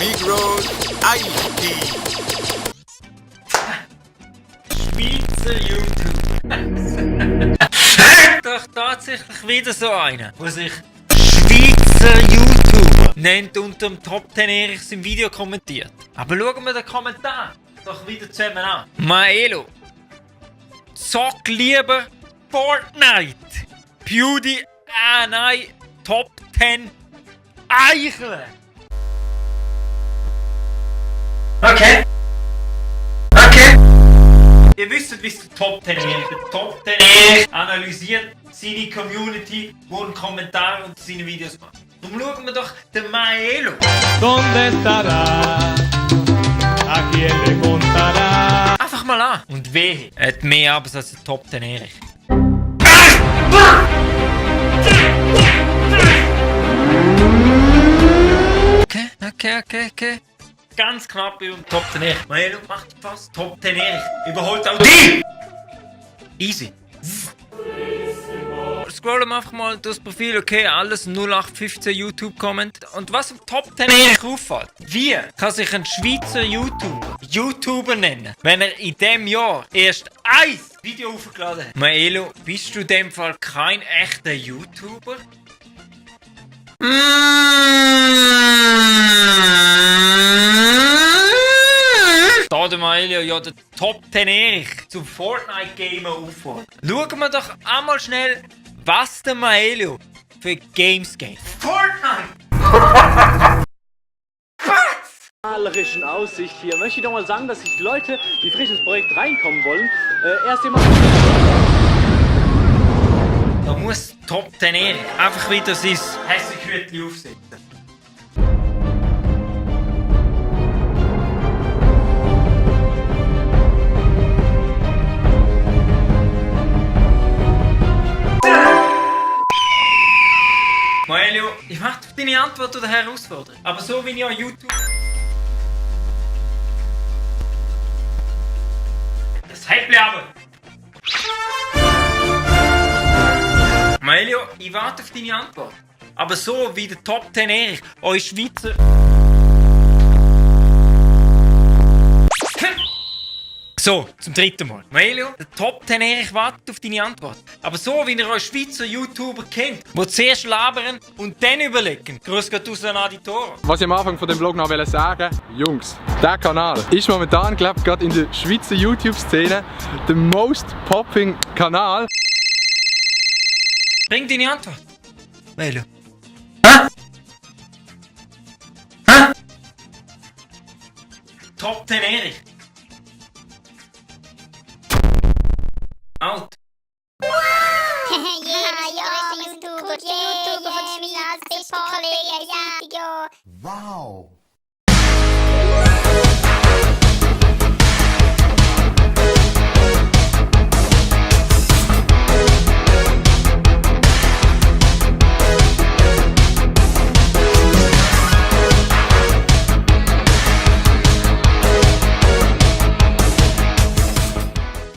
Negroes IT. Schweizer YouTube. Doch tatsächlich wieder so einer, der sich Schweizer YouTuber nennt und dem Top 10 Erich sein Video kommentiert. Aber schauen wir den Kommentar doch wieder zusammen an. Maelo. Zock lieber Fortnite. Beauty. Ah nein. Top 10 Eichel. Okay. Ihr wisst, wie es der Top 10 ist. Der Top 10 Erich analysiert seine Community, wo einen Kommentar unter seine Videos macht. Darum schauen wir doch den Maelo. ¿Dónde estará? ¿A quién le contará? Einfach mal an. Und wehe, er hat mehr Abos als der Top 10 Erich. Okay. Ganz knapp über dem Top 10 Erich. Maelo macht fast Top 10 Erich. Überholt auch die! Easy. Scrollen wir einfach mal durchs Profil, okay, alles 0815 YouTube-Comment. Und was im Top 10 Erich auffällt, wie kann sich ein Schweizer YouTuber nennen, wenn er in diesem Jahr erst ein Video hochgeladen hat? Maelo, bist du in dem Fall kein echter YouTuber? Da der Maelo ja der Top 10 Erich zum Fortnite-Gamer auffordert. Schauen wir doch einmal schnell, was der Maelo für Games geht. Fortnite! Malerischen Aussicht hier möchte ich doch mal sagen, dass sich Leute, die frisch ins Projekt reinkommen wollen, erst einmal... Da muss Top 10 Erich einfach wieder sein Hässelhütchen aufsetzen. Maelo, ich warte auf deine Antwort oder Herausforderung. Aber so wie ich an YouTube... Das Häppli aber! Maelo, ich warte auf deine Antwort. Aber so wie der Top 10 Erich, euer Schweizer... So, zum dritten Mal. Maelo, der Top 10 Erich wartet auf deine Antwort. Aber so wie ihr euch Schweizer YouTuber kennt, die zuerst labern und dann überlegen. Grüß Gott aus an Aditoro. Was ich am Anfang von dem Vlog noch sagen wollte, Jungs, der Kanal ist momentan, glaube ich, gerade in der Schweizer YouTube-Szene der most popping Kanal. Bring deine Antwort. Maelo. Top 10 Erich. Out. YouTuber von Schweiz, beste Kollegen, ja. Wow.